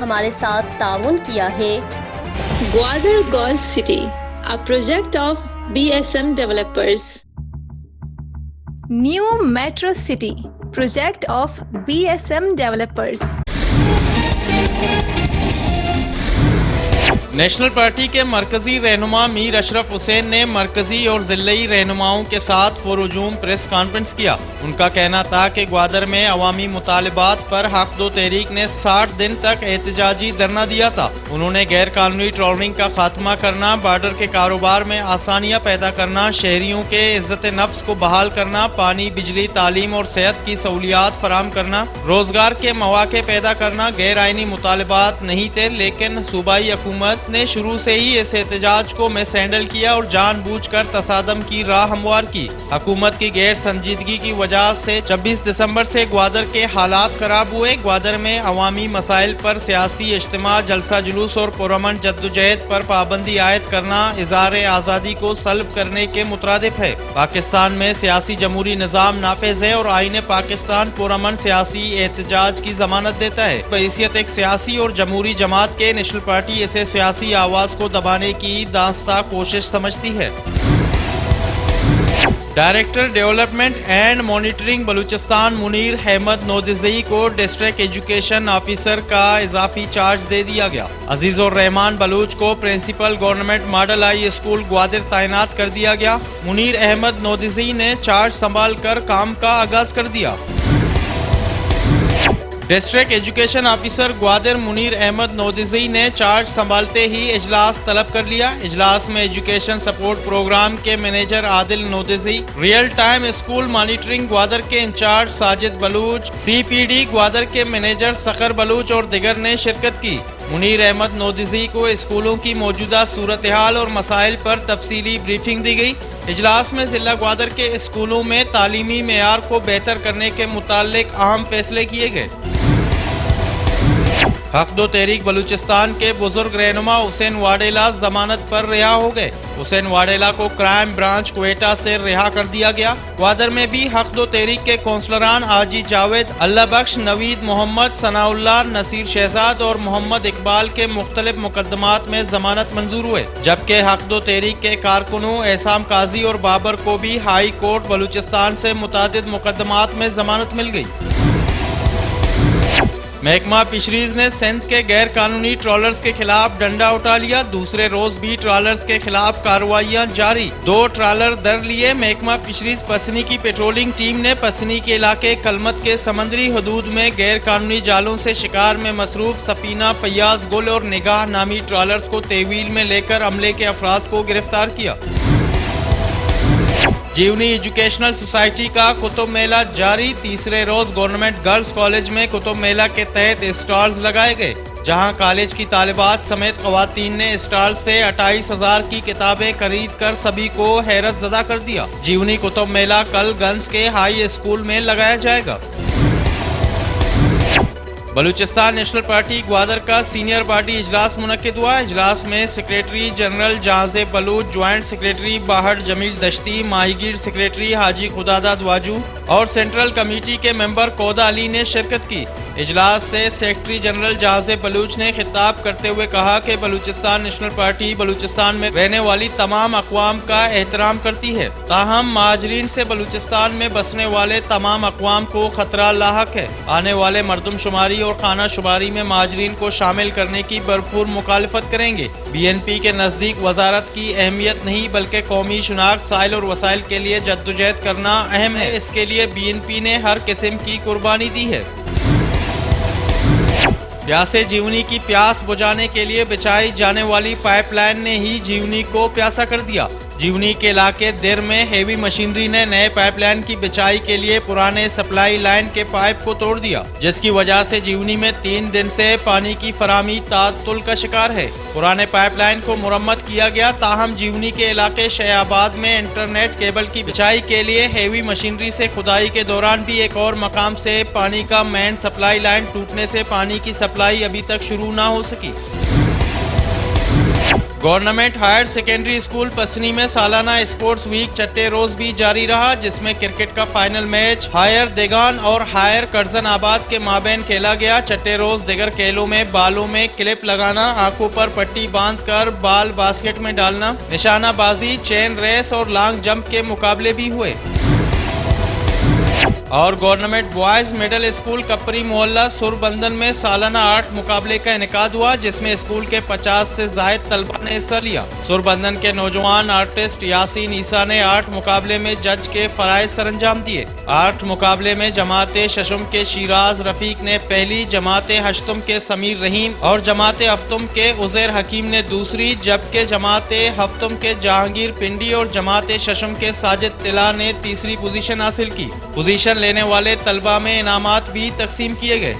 ہمارے ساتھ تعاون کیا ہے۔ Gwadar golf city, a project of BSM developers. New Metro City, project of BSM developers. National party کے مرکزی رہنما میر اشرف حسین نے مرکزی اور ضلعی رہنماؤں کے ساتھ پرہجوم پریس کانفرنس کیا۔ ان کا کہنا تھا کہ گوادر میں عوامی مطالبات پر حق دو تحریک نے 60 دن تک احتجاجی دھرنا دیا تھا۔ انہوں نے غیر قانونی ٹرولنگ کا خاتمہ کرنا، بارڈر کے کاروبار میں آسانیاں پیدا کرنا، شہریوں کے عزت نفس کو بحال کرنا، پانی، بجلی، تعلیم اور صحت کی سہولیات فراہم کرنا، روزگار کے مواقع پیدا کرنا غیر آئینی مطالبات نہیں تھے، لیکن صوبائی حکومت نے شروع سے ہی اس احتجاج کو مس ہینڈل کیا اور جان بوجھ کر تصادم کی راہ ہموار کی۔ حکومت کی غیر سنجیدگی کی وجہ سے 26 دسمبر سے گوادر کے حالات خراب ہوئے۔ گوادر میں عوامی مسائل پر سیاسی اجتماع، جلسہ جلوس اور پرامن جدوجہد پر پابندی عائد کرنا اظہار آزادی کو سلب کرنے کے مترادف ہے۔ پاکستان میں سیاسی جمہوری نظام نافذ ہے اور آئین پاکستان پرامن سیاسی احتجاج کی ضمانت دیتا ہے۔ بحیثیت ایک سیاسی اور جمہوری جماعت کے نیشنل پارٹی اسے سیاسی آواز کو دبانے کی دانستہ کوشش سمجھتی ہے۔ Director development and monitoring Balochistan Munir Ahmed Nodezai کو ڈسٹرکٹ ایجوکیشن آفیسر کا اضافی چارج دے دیا گیا۔ عزیز الرحمان بلوچ کو principal government model high school Gwadar تعینات کر دیا گیا۔ منیر احمد نودزئی نے چارج سنبھال کر کام کا آغاز کر دیا۔ District education officer Gwadar Munir Ahmed Nodezai نے چارج سنبھالتے ہی اجلاس طلب کر لیا۔ اجلاس میں ایجوکیشن سپورٹ پروگرام کے manager Adil Nodezai, real time school monitoring Gwadar کے incharge Sajid Baloch, C P D Gwadar کے مینیجر سخر بلوچ اور دیگر نے شرکت کی۔ منیر احمد نودزئی کو اسکولوں کی موجودہ صورتحال اور مسائل پر تفصیلی بریفنگ دی گئی۔ اجلاس میں ضلع گوادر کے اسکولوں میں تعلیمی معیار کو بہتر کرنے کے متعلق اہم فیصلے کیے گئے۔ حق دو تحریک بلوچستان کے بزرگ رہنما حسین واڈیلا ضمانت پر رہا ہو گئے۔ حسین واڈیلا کو کرائم برانچ کوئٹہ سے رہا کر دیا گیا۔ گوادر میں بھی حق دو تحریک کے کونسلران حاجی جاوید، اللہ بخش، نوید محمد، ثناء اللہ، نصیر شہزاد اور محمد اقبال کے مختلف مقدمات میں ضمانت منظور ہوئے، جبکہ حق دو تحریک کے کارکنوں احسام قاضی اور بابر کو بھی ہائی کورٹ بلوچستان سے متعدد مقدمات میں ضمانت مل گئی۔ محکمہ فشریز نے سندھ کے غیر قانونی ٹرالرز کے خلاف ڈنڈا اٹھا لیا۔ دوسرے روز بھی ٹرالرز کے خلاف کارروائیاں جاری، 2 ٹرالر در لیے۔ محکمہ فشریز پسنی کی پیٹرولنگ ٹیم نے پسنی کے علاقے کلمت کے سمندری حدود میں غیر قانونی جالوں سے شکار میں مصروف سفینہ، فیاض گل اور نگاہ نامی ٹرالرز کو تحویل میں لے کر عملے کے افراد کو گرفتار کیا۔ جیونی ایجوکیشنل سوسائٹی کا کتب میلہ جاری، تیسرے روز گورنمنٹ گرلز کالج میں کتب میلہ کے تحت اسٹالز لگائے گئے، جہاں کالج کی طالبات سمیت خواتین نے اسٹال سے 28,000 کی کتابیں خرید کر سبھی کو حیرت زدہ کر دیا۔ جیونی کتب میلہ کل گنج کے ہائی اسکول میں لگایا جائے گا۔ بلوچستان نیشنل پارٹی گوادر کا سینئر پارٹی اجلاس منعقد ہوا۔ اجلاس میں سیکریٹری جنرل جہاں زیب بلوچ، جوائنٹ سیکریٹری باہٹ جمیل دشتی، ماہی گیر سیکریٹری حاجی خداداد واجو اور سینٹرل کمیٹی کے ممبر کودا علی نے شرکت کی۔ اجلاس سے سیکریٹری جنرل جہاں زیب بلوچ نے خطاب کرتے ہوئے کہا کہ بلوچستان نیشنل پارٹی بلوچستان میں رہنے والی تمام اقوام کا احترام کرتی ہے، تاہم مہاجرین سے بلوچستان میں بسنے والے تمام اقوام کو خطرہ لاحق ہے۔ آنے والے مردم شماری اور خانہ شماری میں مہاجرین کو شامل کرنے کی بھرپور مخالفت کریں گے۔ بی این پی کے نزدیک وزارت کی اہمیت نہیں بلکہ قومی شناخت، سائل اور وسائل کے لیے جدوجہد کرنا اہم ہے۔ اس کے لیے بی این پی نے ہر قسم کی قربانی دی ہے۔ پیاسے جیونی کی پیاس بجھانے کے لیے بچھائی جانے والی پائپ لائن نے ہی جیونی کو پیاسا کر دیا۔ جیونی کے علاقے دیر میں ہیوی مشینری نے نئے پائپ لائن کی بچھائی کے لیے پرانے سپلائی لائن کے پائپ کو توڑ دیا، جس کی وجہ سے جیونی میں 3 دن سے پانی کی فراہمی تعطل کا شکار ہے۔ پرانے پائپ لائن کو مرمت کیا گیا، تاہم جیونی کے علاقے شیخ آباد میں انٹرنیٹ کیبل کی بچھائی کے لیے ہیوی مشینری سے کھدائی کے دوران بھی ایک اور مقام سے پانی کا مین سپلائی لائن ٹوٹنے سے پانی کی سپلائی ابھی تک شروع نہ ہو سکی۔ Government higher secondary school Pasni میں سالانہ اسپورٹس ویک چٹے روز بھی جاری رہا، جس میں کرکٹ کا فائنل میچ ہائر دیگان اور ہائر کرزن آباد کے مابین کھیلا گیا۔ چٹے روز دیگر کھیلوں میں بالوں میں کلپ لگانا، آنکھوں پر پٹی باندھ کر بال باسکٹ میں ڈالنا، نشانہ بازی، چین ریس اور لانگ جمپ کے مقابلے بھی ہوئے۔ اور گورنمنٹ بوائز مڈل اسکول کپری محلہ سربندن میں سالانہ آرٹ مقابلے کا انعقاد ہوا، جس میں اسکول کے 50 سے زائد طلبہ نے حصہ لیا۔ سربندن کے نوجوان آرٹسٹ یاسین عیسیٰ نے آرٹ مقابلے میں جج کے فرائض سر انجام دیے۔ آرٹ مقابلے میں جماعت ششم کے شیراز رفیق نے پہلی، جماعت ہشتم کے سمیر رحیم اور جماعت ہفتم کے عزیر حکیم نے دوسری، جبکہ جماعت ہفتم کے جہانگیر پنڈی اور جماعت ششم کے ساجد طلا نے تیسری پوزیشن حاصل کی۔ پوزیشن لینے والے طلبہ میں انعامات بھی تقسیم کیے گئے۔